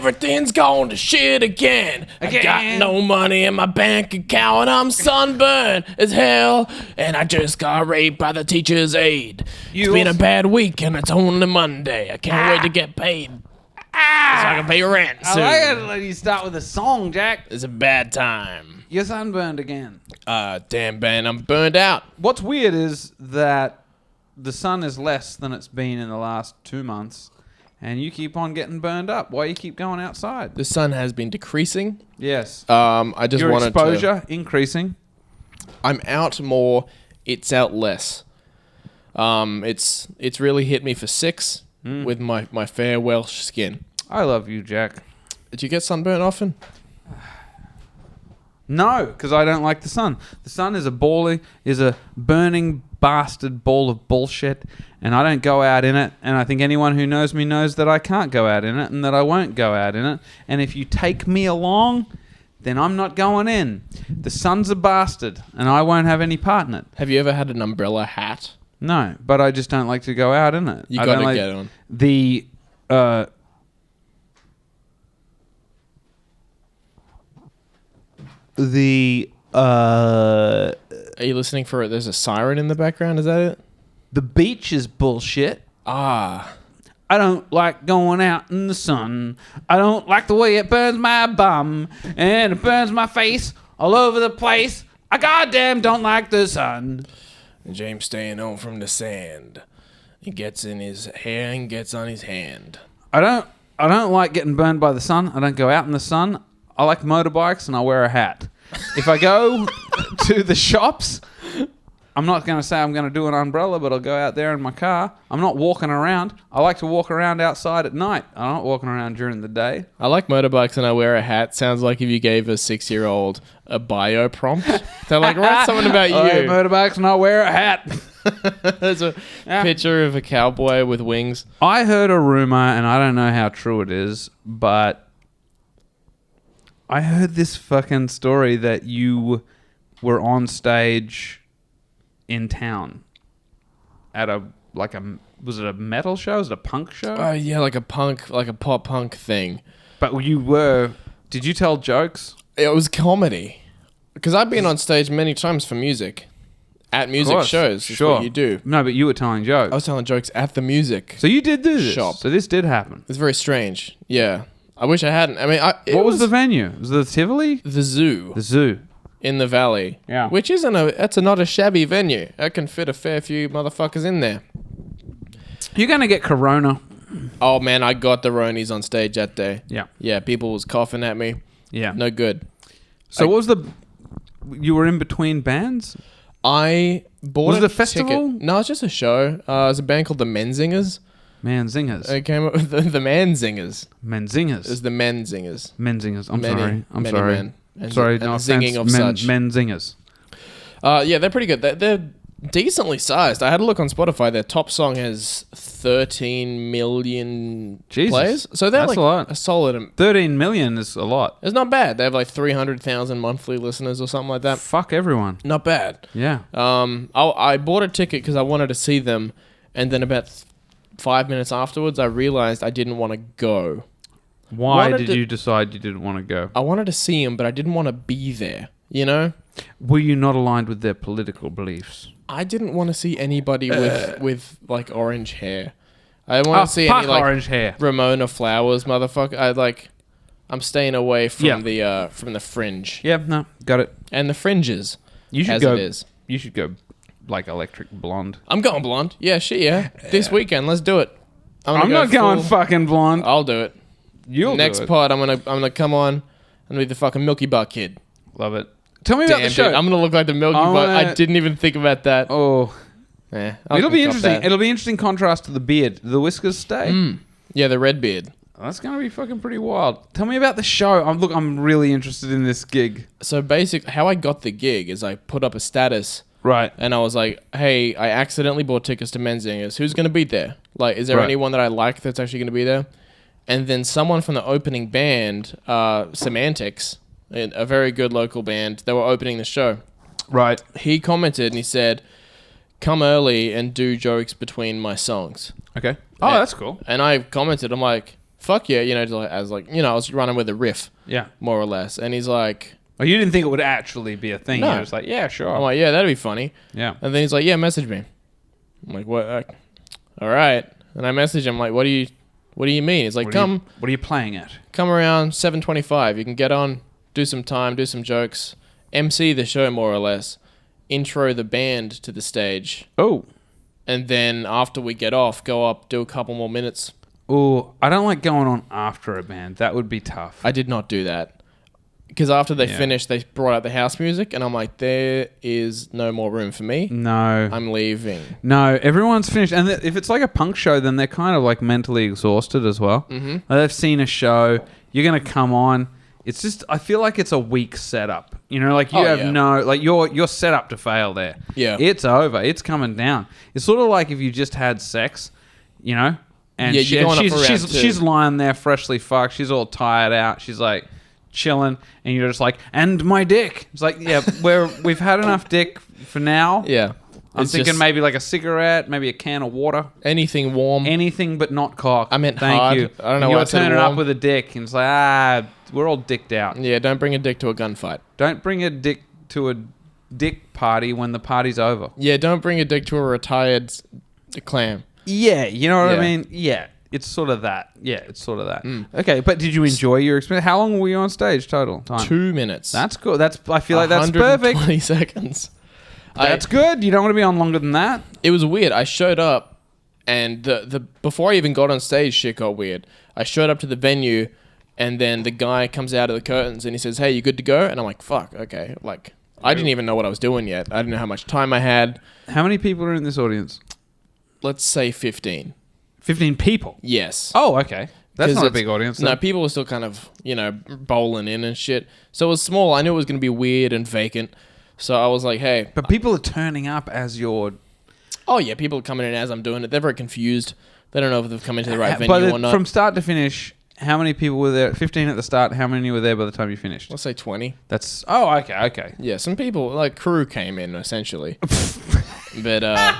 everything's gone to shit again. I got no money in my bank account. I'm sunburned as hell, and I just got raped by the teacher's aide. It's been a bad week, and it's only Monday. I can't wait to get paid. So I can pay rent soon. I gotta let you start with a song, Jack. It's a bad time. You're sunburned again. Damn, Ben, I'm burned out. What's weird is that the sun is less than it's been in the last 2 months, and you keep on getting burned up. Why you keep going outside? The sun has been decreasing. Yes. I just Your wanted exposure increasing. I'm out more. It's out less. It's really hit me for 6 with my fair Welsh skin. I love you, Jack. Did you get sunburnt often? No, because I don't like the sun. The sun is a burning bastard ball of bullshit, and I don't go out in it. And I think anyone who knows me knows that I can't go out in it, and that I won't go out in it. And if you take me along, then I'm not going in. The sun's a bastard, and I won't have any part in it. Have you ever had an umbrella hat? No, but I just don't like to go out in it. You got to get on. Are you listening for it? There's a siren in the background. Is that it? The beach is bullshit. I don't like going out in the sun. I don't like the way it burns my bum, and it burns my face all over the place. I goddamn don't like the sun. James staying home from the sand. He gets in his hair and gets on his hand. I don't like getting burned by the sun. I don't go out in the sun. I like motorbikes, and I wear a hat. If I go to the shops, I'm not going to say I'm going to do an umbrella, but I'll go out there in my car. I'm not walking around. I like to walk around outside at night. I'm not walking around during the day. I like motorbikes and I wear a hat. Sounds like if you gave a 6-year-old a bio prompt. They're like, write something about you. I like motorbikes and I wear a hat. There's a picture of a cowboy with wings. I heard a rumor, and I don't know how true it is, but I heard this fucking story that you were on stage in town at was it a metal show? Was it a punk show? Oh yeah, like a pop punk thing. But did you tell jokes? It was comedy. Because I've been on stage many times for music. At music shows. Is what you do. No, but you were telling jokes. I was telling jokes at the music. So you did do this? Shop. So this did happen. It's very strange. Yeah. I wish I hadn't. I mean, what was the venue? Was it the Tivoli? The Zoo. The Zoo. In the Valley. Yeah. Which that's not a shabby venue. That can fit a fair few motherfuckers in there. You're going to get corona. Oh, man, I got the Ronies on stage that day. Yeah. Yeah, people was coughing at me. Yeah. No good. So what was you were in between bands? I bought Was it a festival? Ticket. No, it's just a show. It was a band called the Menzingers. Menzingers. It came up with the Menzingers. Menzingers. It was the Menzingers. Menzingers. I'm many sorry. Men. Sorry, and no singing offense. of such. Menzingers. Yeah, they're pretty good. They're decently sized. I had a look on Spotify. Their top song has 13 million plays. So they're that's like a lot. a solid. 13 million is a lot. It's not bad. They have like 300,000 monthly listeners or something like that. Fuck everyone. Not bad. Yeah. I bought a ticket because I wanted to see them, and then about 5 minutes afterwards, I realized I didn't want to go. Why did you decide you didn't want to go? I wanted to see them, but I didn't want to be there. You know? Were you not aligned with their political beliefs? I didn't want to see anybody with like orange hair. I didn't want to see any like orange hair. Ramona Flowers, motherfucker. I'm staying away from the fringe. Yeah, no, got it. And the fringes. You should as go. It is. You should go like electric blonde. I'm going blonde. Yeah, shit, yeah. This weekend, let's do it. I'm not going fucking blonde. I'll do it. You'll Next do it. pod, I'm gonna come on and be the fucking Milky Bar kid. Love it. Tell me about the show. Dude, I'm gonna look like the Milky Bar. I didn't even think about that. Oh, it'll be interesting. That. It'll be interesting contrast to the beard. Do the whiskers stay? Yeah, the red beard. That's gonna be fucking pretty wild. Tell me about the show. I'm really interested in this gig. So basically, how I got the gig is I put up a status. Right. And I was like, hey, I accidentally bought tickets to Menzingers. Who's going to be there? Like, is there anyone that I like that's actually going to be there? And then someone from the opening band, Semantics, a very good local band, they were opening the show. Right. He commented and he said, come early and do jokes between my songs. Okay. Oh, that's cool. And I commented, I'm like, fuck yeah, you know, as like, you know, I was running with a riff, Yeah. more or less. And he's like, Oh, you didn't think it would actually be a thing? No. You were just like, yeah, sure. I'm like, yeah, that'd be funny. Yeah. And then he's like, yeah, message me. I'm like, what? All right. And I message him like, what do you mean? He's like, What are you playing at? come around 7:25. You can get on, do some time, do some jokes, MC the show more or less, intro the band to the stage, Oh. and then after we get off, go up, do a couple more minutes. Oh, I don't like going on after a band. That would be tough. I did not do that. Because after they finished, they brought out the house music, and I'm like, there is no more room for me. No. I'm leaving. No, everyone's finished. And if it's like a punk show, then they're kind of like mentally exhausted as well. Mm-hmm. Like they've seen a show. You're going to come on. It's just, I feel like it's a weak setup. You know, like you're set up to fail there. Yeah. It's over. It's coming down. It's sort of like if you just had sex, you know? And she's lying there freshly fucked. She's all tired out. She's like chilling, and you're just like, and my dick. It's like, yeah, we've had enough dick for now. Yeah. I'm thinking maybe like a cigarette, maybe a can of water. Anything warm. Anything but not cock. I meant Thank hard. you. I don't know why I said You're turning warm. up with a dick, and it's like, we're all dicked out. Yeah, don't bring a dick to a gunfight. Don't bring a dick to a dick party when the party's over. Yeah, don't bring a dick to a retired clam. Yeah, you know what I Yeah. mean? Yeah. It's sort of that. Yeah, it's sort of that. Okay, but did you enjoy your experience? How long were you on stage total time? 2 minutes. That's good. I feel like that's perfect. 20 seconds. That's good. You don't want to be on longer than that. It was weird. I showed up, and the before I even got on stage, shit got weird. I showed up to the venue, and then the guy comes out of the curtains, and he says, hey, you good to go? And I'm like, fuck, okay. Like, I didn't even know what I was doing yet. I didn't know how much time I had. How many people are in this audience? Let's say 15. 15 people? Yes. Oh, okay. That's not a it's- big audience. No, then. people were still kind of, you know, bowling in and shit. So it was small. I knew it was going to be weird and vacant. So I was like, hey. But people are turning up as your... Oh, yeah, people are coming in as I'm doing it. They're very confused. They don't know if they've come into the right venue or not. From start to finish, how many people were there? 15 at the start. How many were there by the time you finished? Let's say 20. That's... Oh, okay. Yeah, some people, like crew came in, essentially. But,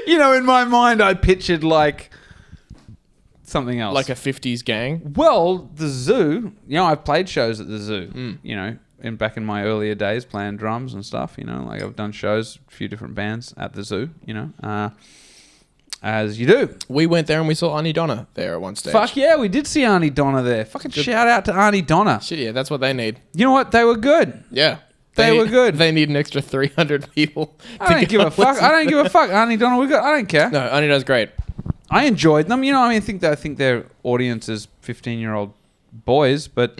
You know, in my mind, I pictured like... something else. like a 50s gang. Well, the zoo, you know, I've played shows at the zoo, you know, back in my earlier days playing drums and stuff, you know, like I've done shows, a few different bands at the zoo, you know, as you do. We went there and we saw Arnie Donna there at one stage. Fuck yeah, we did see Arnie Donna there. Fucking shout out to Arnie Donna. Shit, yeah, that's what they need. You know what? They were good. Yeah. They were good. They need an extra 300 people. I don't give a fuck. I don't give a fuck. Arnie Donna, we got. I don't care. No, Arnie Donna's great. I enjoyed them. You know, I mean, I think their audience is 15-year-old boys, but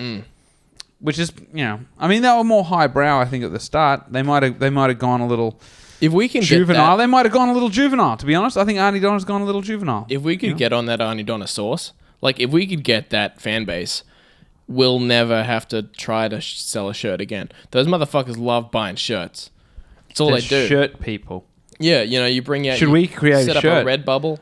which is, you know, I mean, they were more highbrow. I think at the start, they might have gone a little If we can juvenile. get They might have gone a little juvenile. To be honest, I think Arnie Donna's gone a little juvenile. if we could get on that Arnie Donna sauce, like if we could get that fan base, we'll never have to try to sell a shirt again. Those motherfuckers love buying shirts. That's all They're they do. shirt people. Yeah, you know, you bring out. Should we create set a up shirt? a Redbubble?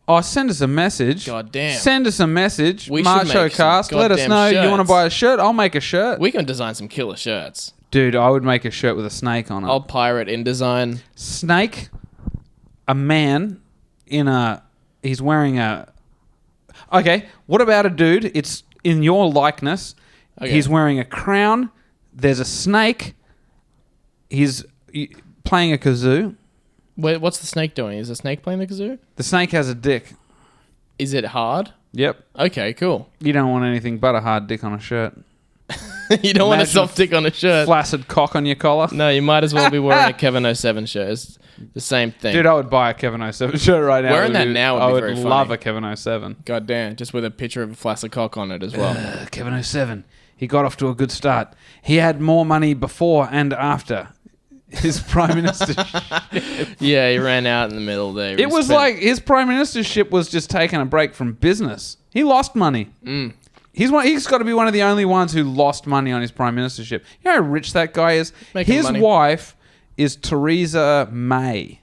Oh, send us a message. God damn. Send us a message. We should make Showcast. some Let us goddamn know you want to shirts. buy a shirt. I'll make a shirt. We can design some killer shirts. Dude, I would make a shirt with a snake on it. I'll pirate InDesign. Snake, a man he's wearing a... Okay, what about a dude? It's in your likeness. Okay. He's wearing a crown. There's a snake. He's playing a kazoo. Wait, what's the snake doing? Is the snake playing the kazoo? The snake has a dick. Is it hard? Yep. Okay, cool. You don't want anything but a hard dick on a shirt. You don't want a Imagine soft dick on a shirt. Flaccid cock on your collar. No, you might as well be wearing a Kevin 07 shirt. It's the same thing. Dude, I would buy a Kevin 07 shirt right now. Wearing that now would I be would very love funny. a Kevin 07. God damn, just with a picture of a flaccid cock on it as well. Kevin 07. He got off to a good start. He had more money before and after his prime ministership. Yeah, he ran out in the middle there. It was like his prime ministership was just taking a break from business. He lost money. He's got to be one of the only ones who lost money on his prime ministership. You know how rich that guy is? Making His money. wife is Theresa May.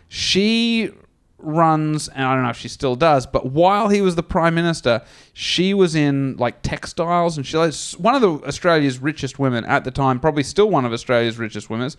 She runs, and I don't know if she still does, but while he was the prime minister, she was in like textiles, and she was one of Australia's richest women at the time, probably still one of Australia's richest women's.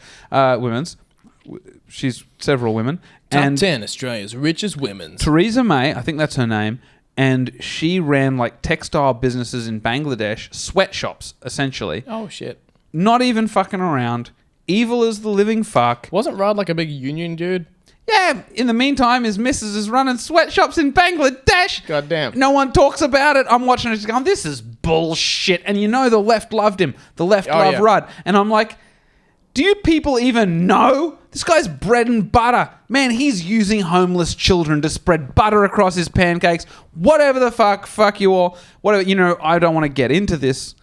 She's several women. Top and 10 Australia's richest women's. Theresa May, I think that's her name, and she ran like textile businesses in Bangladesh, sweatshops essentially. Oh shit! Not even fucking around. Evil as the living fuck. Wasn't Rod like a big union dude? Yeah. In the meantime, his missus is running sweatshops in Bangladesh. Goddamn. No one talks about it. I'm watching it going, this is bullshit. And you know the left loved him. The left loved Rudd. And I'm like, do you people even know? This guy's bread and butter. Man, he's using homeless children to spread butter across his pancakes. Whatever the fuck you all. Whatever, you know, I don't want to get into this.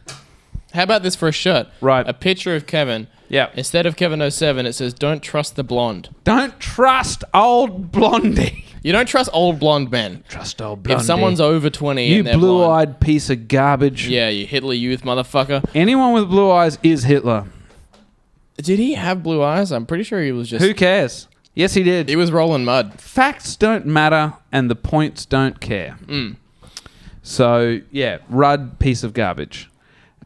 How about this for a shirt? Right. A picture of Kevin. Yeah. Instead of Kevin 07, it says, "Don't trust the blonde." Don't trust old blondie. You don't trust old blonde men. Trust old blondie. If someone's over 20 you and they're blue-eyed blonde, piece of garbage. yeah, you Hitler Youth motherfucker. Anyone with blue eyes is Hitler. Did he have blue eyes? I'm pretty sure he was just... Who cares? Yes, he did. He was rolling mud. Facts don't matter and the points don't care. So, yeah, Rudd, piece of garbage.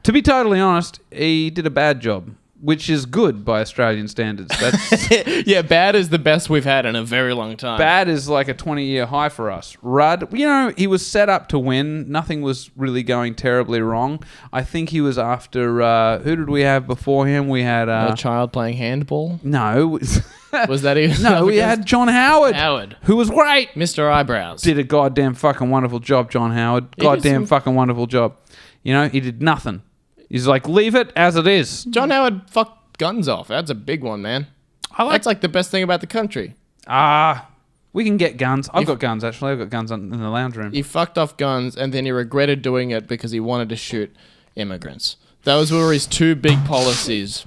To be totally honest, he did a bad job, which is good by Australian standards. That's Yeah, bad is the best we've had in a very long time. bad is like a 20-year high for us. Rudd, you know, he was set up to win. Nothing was really going terribly wrong. I think he was after... who did we have before him? We had... A child playing handball? no. Was that even... No, we had John Howard. Howard. Who was great. Mr. Eyebrows. Did a goddamn fucking wonderful job, John Howard. Goddamn fucking wonderful job. You know, he did nothing. He's like, leave it as it is. John Howard fucked guns off. That's a big one, man. That's like the best thing about the country. We can get guns. I've got guns, actually. I've got guns in the lounge room. He fucked off guns, and then he regretted doing it because he wanted to shoot immigrants. Those were his two big policies.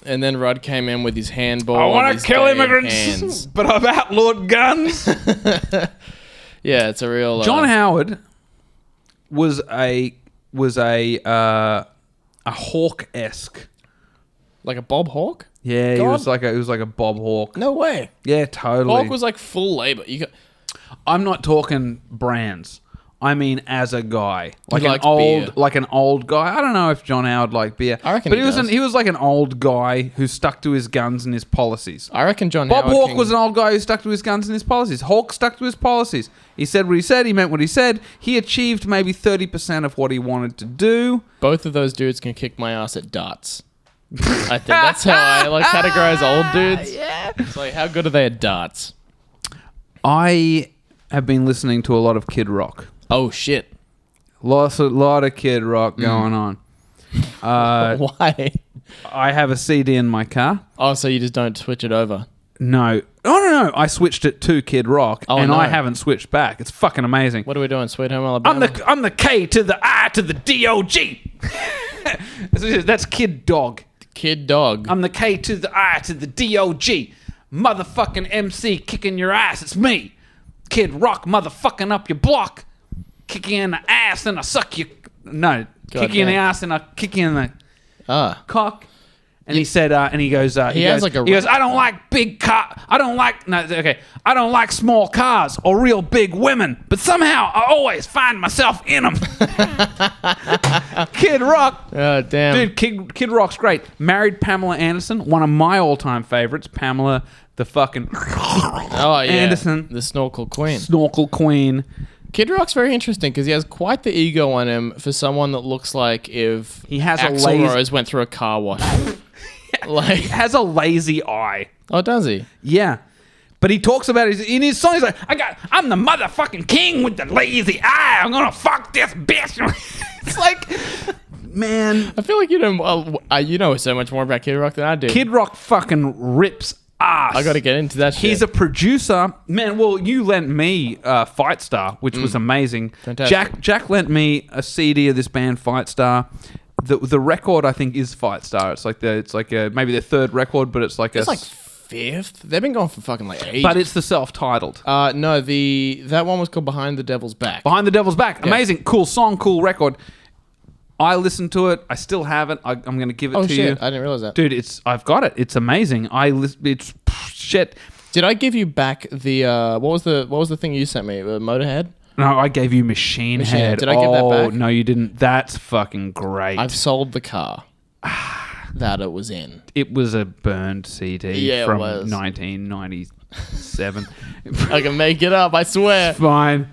And then Rudd came in with his handball. I want to kill immigrants, hands. but I've outlawed guns. Yeah, it's a real... John Howard was a hawk-esque. Like a Bob Hawke? Yeah, he God. was like a Bob Hawke. No way. Yeah, totally. Hawke was like full labor. I'm not talking brands. I mean, as a guy, like He an liked old, beer. like an old guy. I don't know if John Howard liked beer. I reckon but he was does. he was like an old guy who stuck to his guns and his policies. I reckon John Bob Howard... Hawke was an old guy who stuck to his guns and his policies. Hawke stuck to his policies. He said what he said. He meant what he said. He achieved maybe 30% of what he wanted to do. Both of those dudes can kick my ass at darts. I think that's how I like categorize old dudes. Yeah. It's like, how good are they at darts? I have been listening to a lot of Kid Rock. Oh, shit. A lot of Kid Rock going on. Why? I have a CD in my car. Oh, so you just don't switch it over? No. No. I switched it to Kid Rock, and no. I haven't switched back. It's fucking amazing. What are we doing? Sweet Home Alabama? I'm the K to the I to the D-O-G. That's Kid Dog. Kid Dog. I'm the K to the I to the D-O-G. Motherfucking MC kicking your ass. It's me. Kid Rock motherfucking up your block. Kick you in the ass and I suck you. No. Kick you in the ass and I kick you in the cock. And he said, and he goes, he goes, I don't like big car. I don't like small cars or real big women, but somehow I always find myself in them. Kid Rock. Oh, damn. Dude, Kid Rock's great. Married Pamela Anderson, one of my all-time favorites. Pamela, the fucking Anderson. The Snorkel Queen. Snorkel Queen. Kid Rock's very interesting because he has quite the ego on him for someone that looks like if he has Axl Rose went through a car wash. Like, he has a lazy eye. Oh, does he? Yeah. But he talks about it in his song. He's like, I'm the motherfucking king with the lazy eye. I'm gonna fuck this bitch. It's like, man. I feel like you know so much more about Kid Rock than I do. Kid Rock fucking rips ass. I got to get into that shit. He's a producer. Man, well, you lent me Fight Star, which was amazing. Fantastic. Jack lent me a CD of this band Fight Star. The record I think is Fight Star. It's like maybe their third record, but it's like fifth. They've been going for fucking like ages. But it's the self-titled. No, that one was called Behind the Devil's Back. Behind the Devil's Back. Yeah. Amazing, cool song, cool record. I listened to it. I still have it. I'm going to give it to you. Oh shit! I didn't realize that, dude. I've got it. It's amazing. It's shit. Did I give you back the what was the thing you sent me? Motorhead? No, I gave you Machine Head. Did I give that back? No, you didn't. That's fucking great. I've sold the car that it was in. It was a burned CD from it was. 1990. 7. I can make it up, I swear. Fine.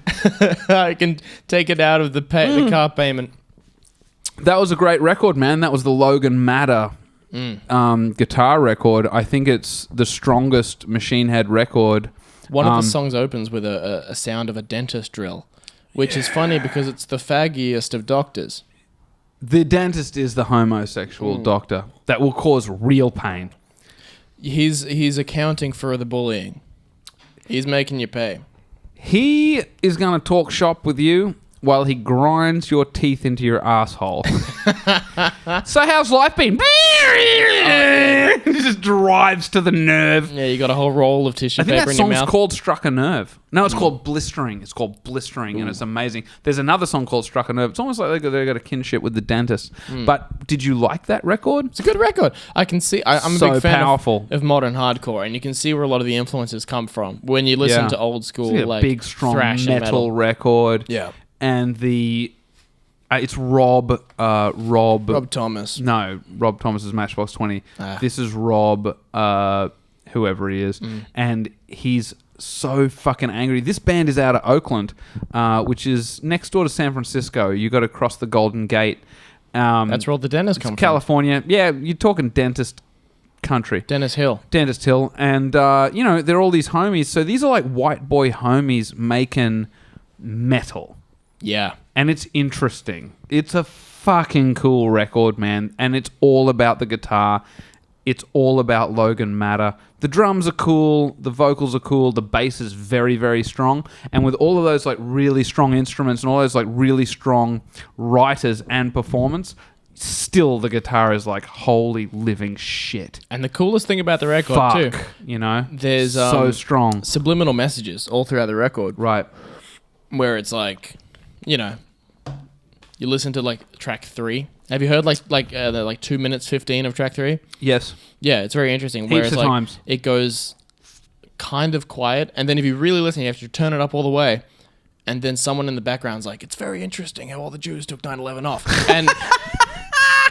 I can take it out of the car payment. That was a great record, man. That was the Logan Matter guitar record. I think it's the strongest Machine Head record. One of the songs opens with a sound of a dentist drill, which is funny because it's the faggiest of doctors. The dentist is the homosexual doctor that will cause real pain. He's accounting for the bullying. He's making you pay. He is going to talk shop with you while he grinds your teeth into your asshole. So how's life been? He just drives to the nerve. Yeah, you got a whole roll of tissue I think paper that in your song's mouth. called Struck a Nerve. No, it's called Blistering. It's called Blistering, and it's amazing. There's another song called Struck a Nerve. It's almost like they got a kinship with the dentist. But did you like that record? It's a good record. I can see. I'm a So big fan powerful. of modern hardcore, and you can see where a lot of the influences come from when you listen to old school, It's a like big, strong thrash and metal record. Yeah. And the it's Rob Thomas. No, Rob Thomas is Matchbox 20. Ah. This is Rob, whoever he is, and he's so fucking angry. This band is out of Oakland, which is next door to San Francisco. You got to cross the Golden Gate. That's where all the dentists come from. California. Yeah, you're talking dentist country. Dennis Hill. Dentist Hill. And, they're all these homies. So these are like white boy homies making metal. Yeah. And it's interesting. It's a fucking cool record, man. And it's all about the guitar. It's all about Logan Matter. The drums are cool. The vocals are cool. The bass is very, very strong. And with all of those like really strong instruments and all those like really strong writers and performance, still the guitar is like holy living shit. And the coolest thing about the record too, there's so strong subliminal messages all throughout the record. Right. Where it's like, you listen to like track 3. Have you heard the 2 minutes 15 of track 3? Yes. Yeah, it's very interesting. Heaps where it's of like times. It goes kind of quiet, and then if you really listen, you have to turn it up all the way, and then someone in the background's like, "It's very interesting how all the Jews took 9/11 off." And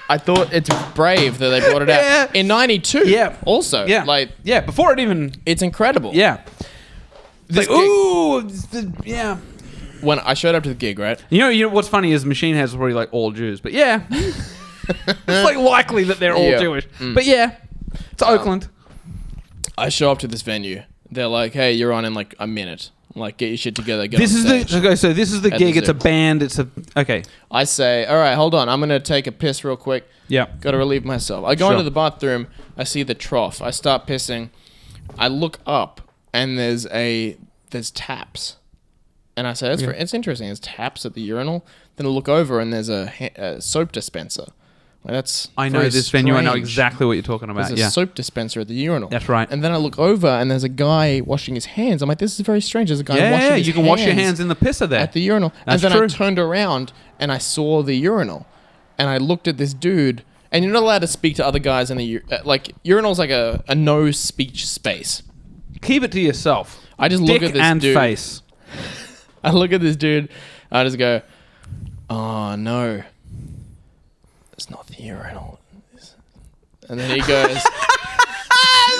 I thought it's brave that they brought it out in '92. Yeah. Also. Yeah. Before it even. It's incredible. Yeah. This Yeah. When I showed up to the gig, right? You know what's funny is Machine Head's probably like all Jews, but yeah, it's like likely that they're all Jewish. But yeah, it's Oakland. I show up to this venue. They're like, "Hey, you're on in like a minute. Like, get your shit together." This is the gig. It's a band. Okay. I say, "All right, hold on. I'm gonna take a piss real quick. Yeah. Got to relieve myself." I go into the bathroom. I see the trough. I start pissing. I look up and there's taps. And I say, it's interesting. There's taps at the urinal. Then I look over and there's a soap dispenser. I know this venue. I know exactly what you're talking about. There's a soap dispenser at the urinal. That's right. And then I look over and there's a guy washing his hands. I'm like, this is very strange. There's a guy washing his hands. You can wash your hands in the pisser there. At the urinal. That's and then true. I turned around and I saw the urinal. And I looked at this dude. And you're not allowed to speak to other guys in the... urinal's like a no-speech space. Keep it to yourself. I just look at this and dude. face. I look at this dude, I just go, "Oh no, it's not the urinal." And then he goes, "That's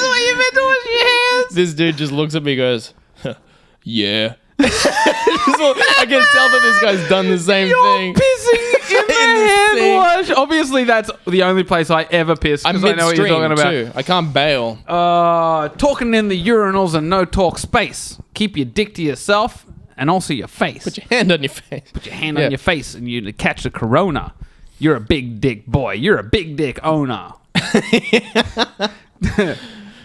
what you meant to wash your hands." This dude just looks at me and goes, "Yeah." I can tell that this guy's done the same thing. Pissing in the hand wash. Obviously, that's the only place I ever piss because I know what you're talking about. Too. I can't bail. Talking in the urinals and no talk space. Keep your dick to yourself. And also your face. Put your hand on your face. Put your hand on your face and you catch the corona. You're a big dick boy. You're a big dick owner.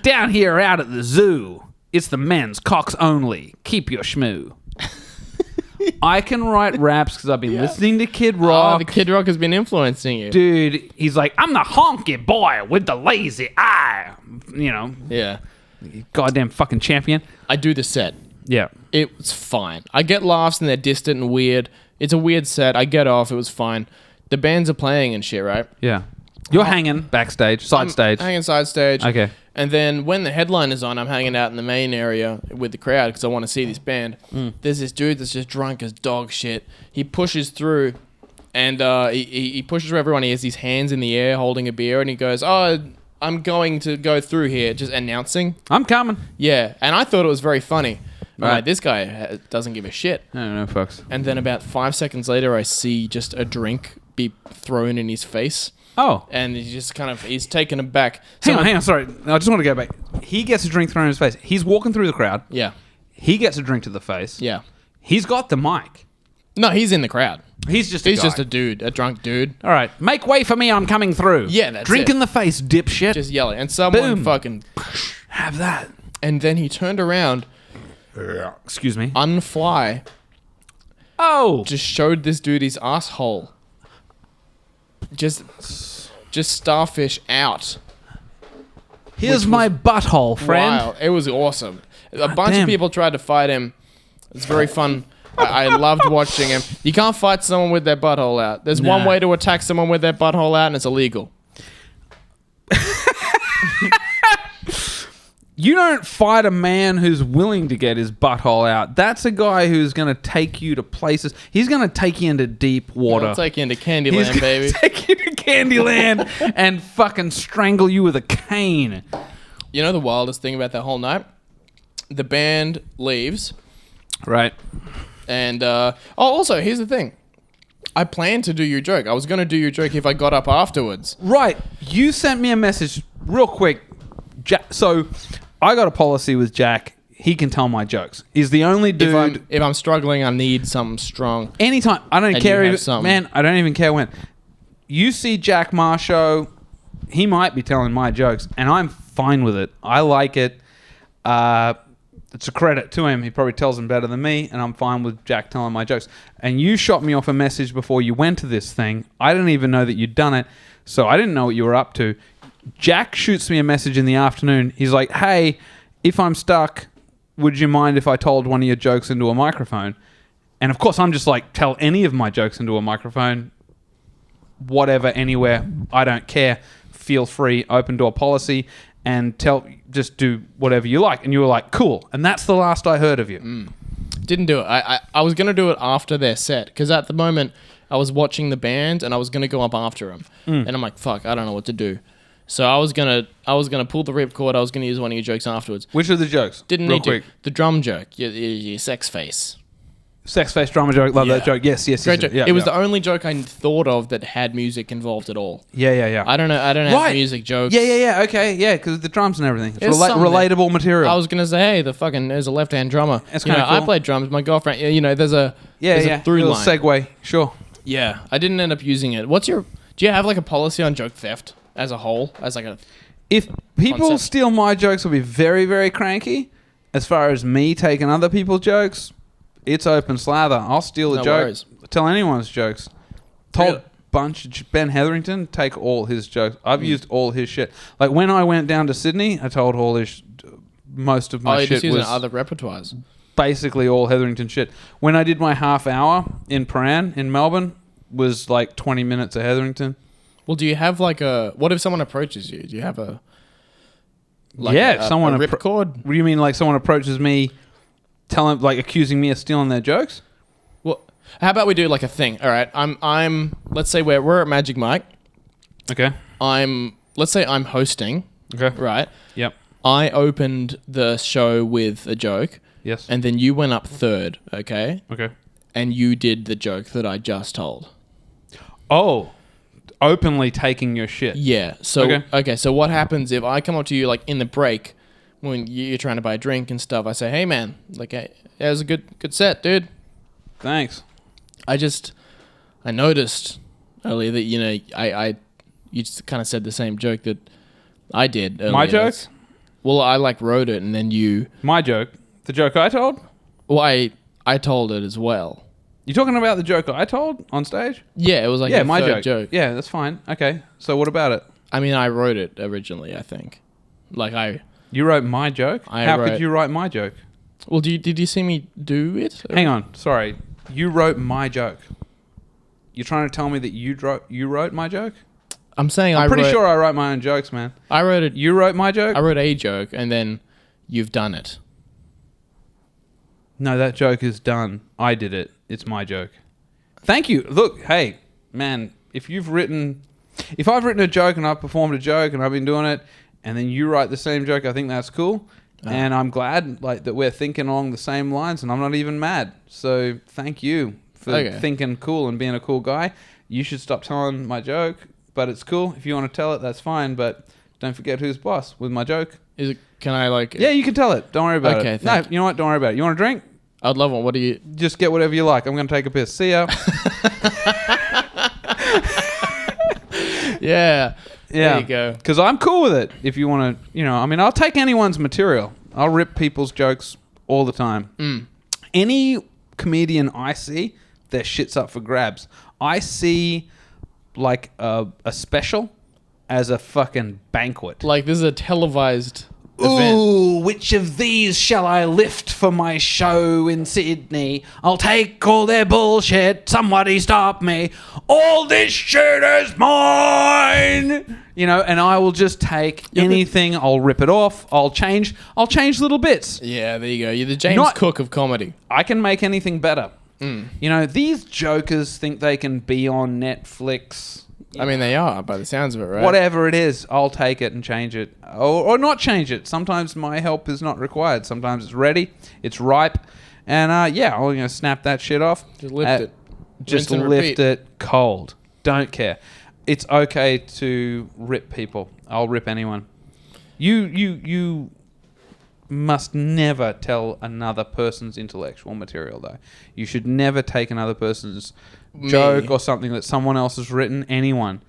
Down here out at the zoo, it's the men's cocks only. Keep your schmoo. I can write raps because I've been listening to Kid Rock. Oh, the Kid Rock has been influencing you. Dude, he's like, I'm the honky boy with the lazy eye. Yeah. Goddamn fucking champion. I do the set. Yeah. It was fine. I get laughs and they're distant and weird. It's a weird set. I get off. It was fine. The bands are playing and shit, right? Yeah. You're hanging backstage, side stage. Hanging side stage. Okay. And then when the headline is on, I'm hanging out in the main area with the crowd because I want to see this band. There's this dude that's just drunk as dog shit. He pushes through and he pushes through everyone. He has his hands in the air holding a beer and he goes, "Oh, I'm going to go through here just announcing. I'm coming. Yeah, and I thought it was very funny. Right. Like, this guy doesn't give a shit. No, fucks. And then about 5 seconds later, I see just a drink be thrown in his face. Oh. And he's taken aback. Hang on, sorry. No, I just want to go back. He gets a drink thrown in his face. He's walking through the crowd. Yeah. He gets a drink to the face. Yeah. He's got the mic. No, he's in the crowd. He's just a dude, a drunk dude. All right, make way for me, I'm coming through. Yeah, that's Drink it. in the face, dipshit. Just yelling. And someone Boom. fucking... Have that. And then he turned around, Excuse me. unfly, Oh. just showed this dude his asshole. Just starfish out. Here's my butthole, friend. Wow, it was awesome. A bunch damn. of people tried to fight him. It's very fun. I loved watching him. You can't fight someone with their butthole out. There's one way to attack someone with their butthole out, and it's illegal. You don't fight a man who's willing to get his butthole out. That's a guy who's going to take you to places. He's going to take you into deep water. I'll take you into He's Candyland, gonna baby. take you to Candyland and fucking strangle you with a cane. You know the wildest thing about that whole night? The band leaves, Right. and also here's the thing. I planned to do your joke. I was going to do your joke if I got up afterwards. Right. You sent me a message real quick. So I got a policy with Jack. He can tell my jokes. He's the only dude. If I'm struggling, I need something strong. Anytime. I don't And care. you have If, something. man, I don't even care when. You see Jack Ma show, he might be telling my jokes, and I'm fine with it. I like it. It's a credit to him. He probably tells them better than me, and I'm fine with Jack telling my jokes. And you shot me off a message before you went to this thing. I didn't even know that you'd done it, so I didn't know what you were up to. Jack shoots me a message in the afternoon. He's like, hey, if I'm stuck, would you mind if I told one of your jokes into a microphone? And of course, I'm just like, tell any of my jokes into a microphone. Whatever, anywhere. I don't care. Feel free. Open door policy. And just do whatever you like. And you were like, cool. And that's the last I heard of you. Didn't do it. I was going to do it after their set, because at the moment I was watching the band and I was going to go up after them. And I'm like, fuck, I don't know what to do. So I was gonna pull the ripcord. I was gonna use one of your jokes afterwards. Which are the jokes? Didn't Real need quick. to. The drum joke, your sex face. Sex face drama joke. Love that joke. Yes. Great joke. Yeah, it was the only joke I thought of that had music involved at all. Yeah. I don't know. I don't have music jokes. Yeah. Okay. Yeah, because the drums and everything. It's There's something relatable material. I was gonna say, hey, there's a left-hand drummer. That's you know, kinda I cool. played drums. My girlfriend. You know, there's a through Little line. segue. Sure. Yeah, I didn't end up using it. Do you have like a policy on joke theft as a whole? As like a If people Concept. steal my jokes, I'll be very, very cranky. As far as me taking other people's jokes, it's open slather. I'll steal a No joke. worries. Tell anyone's jokes. Told Really? bunch Ben Hetherington take all his jokes. I've used all his shit. Like when I went down to Sydney, I told all his most of my you're shit just using was other repertoires. basically all Hetherington shit. When I did my half hour in Paran in Melbourne, was like 20 minutes of Hetherington. Well, do you have like what if someone approaches you? Do you have a someone a ripcord? What do you mean? Like someone approaches me, accusing me of stealing their jokes? Well, how about we do like a thing? All right, I'm let's say we're at Magic Mike. Okay. Let's say I'm hosting. Okay. Right. Yep. I opened the show with a joke. Yes. And then you went up third. Okay. Okay. And you did the joke that I just told. Oh, openly taking your shit. Yeah. So Okay. So what happens if I come up to you like in the break when you're trying to buy a drink and stuff? I say, "Hey man, like, hey, it was a good set, dude." Thanks. I noticed earlier that you just kind of said the same joke that I did. Earlier. My joke? Well, I wrote it and then you. My joke. The joke I told? Well, I told it as well. You talking about the joke I told on stage? Yeah, it was like my third joke. joke. Yeah, that's fine. Okay. So what about it? I mean, I wrote it originally. I think. You wrote my joke? How could wrote- you write my joke? Well, did you see me do it? Hang on. Sorry. You wrote my joke. You're trying to tell me that you wrote my joke? I'm saying I'm pretty sure I write my own jokes, man. I wrote it. You wrote my joke? I wrote a joke, and then you've done it. No, that joke is done. I did it. It's my joke. Thank you. Look, hey, man, if you've written If I've written a joke and I've performed a joke and I've been doing it, and then you write the same joke, I think that's cool. And I'm glad like that we're thinking along the same lines, and I'm not even mad. So thank you for thinking cool and being a cool guy. You should stop telling my joke, but it's cool. If you want to tell it, that's fine. But don't forget who's boss with my joke. Is it? Can I like? Yeah, you can tell it. Don't worry about it. No, you know what? Don't worry about it. You want a drink? I'd love one. What do you? Just get whatever you like. I'm going to take a piss. See ya. Yeah. Yeah. There you go. Because I'm cool with it. If you want to, I'll take anyone's material. I'll rip people's jokes all the time. Any comedian I see, their shit's up for grabs. I see like a special as a fucking banquet. Like this is a televised event. Ooh, which of these shall I lift for my show in Sydney? I'll take all their bullshit. Somebody stop me. All this shit is mine. And I will just take anything. I'll rip it off. I'll change little bits. Yeah, there you go. You're the James Cook of comedy. I can make anything better. These jokers think they can be on Netflix. I mean, they are, by the sounds of it, right? Whatever it is, I'll take it and change it. Or not change it. Sometimes my help is not required. Sometimes it's ready. It's ripe. And, I'll snap that shit off. Just lift it. Just lift it cold. Don't care. It's okay to rip people. I'll rip anyone. You must never tell another person's intellectual material, though. You should never take another person's joke or something that someone else has written. Anyone.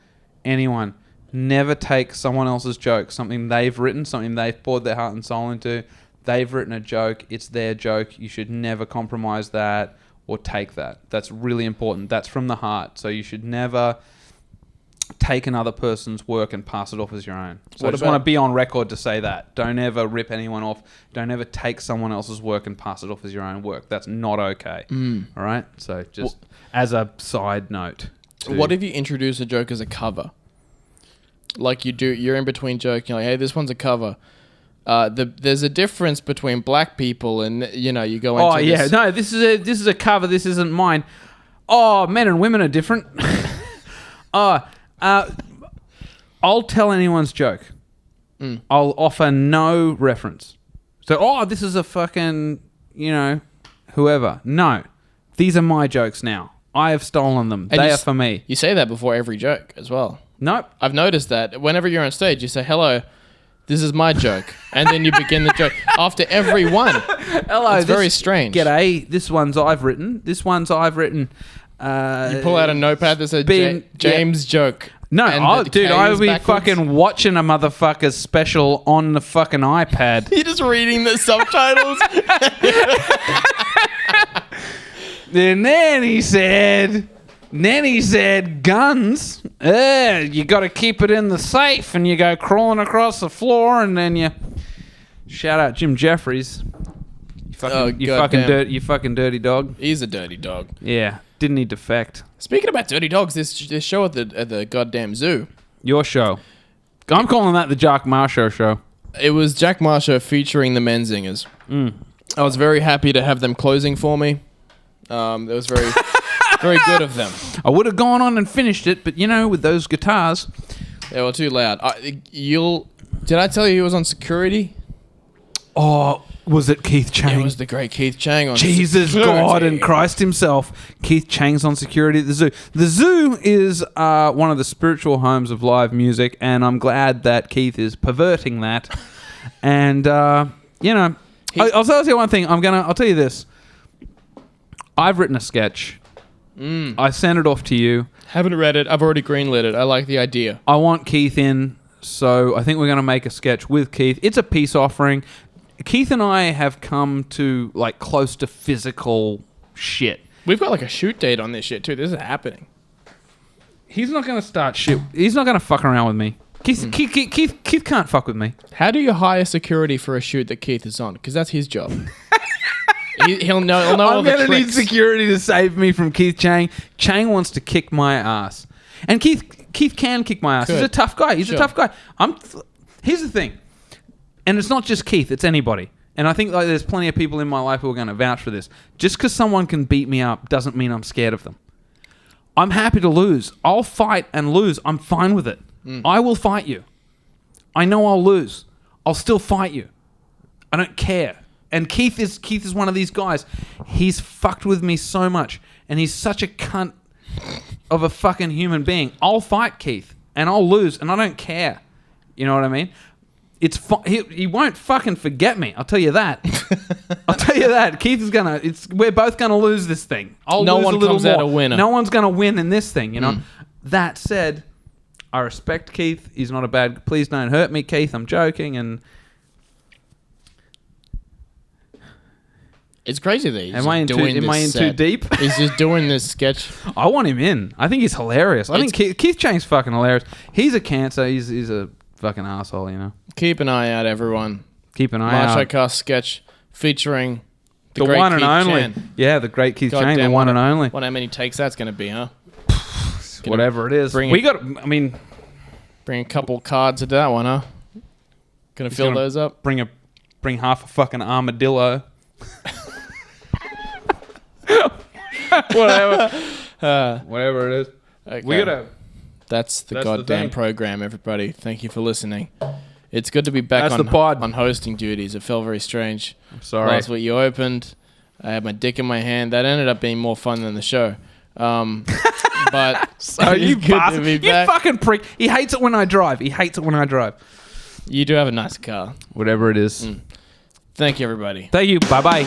Never take someone else's joke, something they've written, something they've poured their heart and soul into. They've written a joke. It's their joke. You should never compromise that or take that. That's really important. That's from the heart. So you should never take another person's work and pass it off as your own. So I just want to be on record to say that. Don't ever rip anyone off. Don't ever take someone else's work and pass it off as your own work. That's not okay. All right? So just as a side note. What if you introduce a joke as a cover? Like you're in between joking, like, hey, this one's a cover. There's a difference between black people and, you go into this. No, this is a cover. This isn't mine. Oh, men and women are different. I'll tell anyone's joke. I'll offer no reference. So, this is a fucking, whoever. No. These are my jokes now. I have stolen them. They are for me. You say that before every joke as well. Nope. I've noticed that. Whenever you're on stage, you say, hello, this is my joke. And then you begin the joke after every one. Hello. It's very strange. G'day. This one's I've written. You pull out a notepad that says James joke. No, dude, I would be fucking watching a motherfucker's special on the fucking iPad. You're just reading the subtitles. And then he said, guns. You got to keep it in the safe, and you go crawling across the floor, and then you shout out Jim Jeffries. You fucking dirty dog. He's a dirty dog. Yeah, didn't he defect? Speaking about dirty dogs, this show at the goddamn zoo. Your show. I'm calling that the Jack Marsho show. It was Jack Marsho featuring the Menzingers. I was very happy to have them closing for me. It was very, very good of them. I would have gone on and finished it, but with those guitars, they were too loud. Did I tell you he was on security? Oh, was it Keith Chang? It was the great Keith Chang on Jesus security. God and Christ himself. Keith Chang's on security at the zoo. The zoo is one of the spiritual homes of live music, and I'm glad that Keith is perverting that. And I'll tell you one thing. I'll tell you this. I've written a sketch. I sent it off to you. Haven't read it. I've already greenlit it. I like the idea. I want Keith in, so I think we're going to make a sketch with Keith. It's a peace offering. Keith and I have come to close to physical shit. We've got a shoot date on this shit too. This is happening. He's not going to start shit. He's not going to fuck around with me. Keith can't fuck with me. How do you hire security for a shoot that Keith is on? Because that's his job. He'll know all the tricks. I'm going to need security to save me from Keith Chang. Chang wants to kick my ass. And Keith can kick my ass. He's a tough guy. He's a tough guy. Here's the thing. And it's not just Keith. It's anybody. And I think there's plenty of people in my life who are going to vouch for this. Just because someone can beat me up doesn't mean I'm scared of them. I'm happy to lose. I'll fight and lose. I'm fine with it. I will fight you. I know I'll lose. I'll still fight you. I don't care. And Keith is one of these guys. He's fucked with me so much, and he's such a cunt of a fucking human being. I'll fight Keith, and I'll lose, and I don't care. You know what I mean? He won't fucking forget me. I'll tell you that. I'll tell you that. Keith is gonna. We're both gonna lose this thing. No one comes out a winner. No one's gonna win in this thing. You know. That said, I respect Keith. He's not a bad. Please don't hurt me, Keith. I'm joking. And it's crazy that he's am I in too deep? He's just doing this sketch. I want him in. I think he's hilarious. I think Keith Chang's fucking hilarious. He's a cancer. He's a fucking asshole. You know. Keep an eye out, everyone. Keep an eye out. Multicast sketch featuring the great one and Keith only. Chan. Yeah, the great Keith Chang, the Goddamn, one and only. Wonder how many takes that's going to be, huh? Whatever it is. Bring a couple cards into that one, huh? Gonna fill those up? Bring half a fucking armadillo. Whatever it is. Okay. That's the goddamn program, everybody. Thank you for listening. It's good to be back on hosting duties. It felt very strange. I'm sorry. Last week you opened. I had my dick in my hand. That ended up being more fun than the show. But so you bastard. You fucking prick. He hates it when I drive. You do have a nice car. Whatever it is. Thank you, everybody. Thank you. Bye-bye.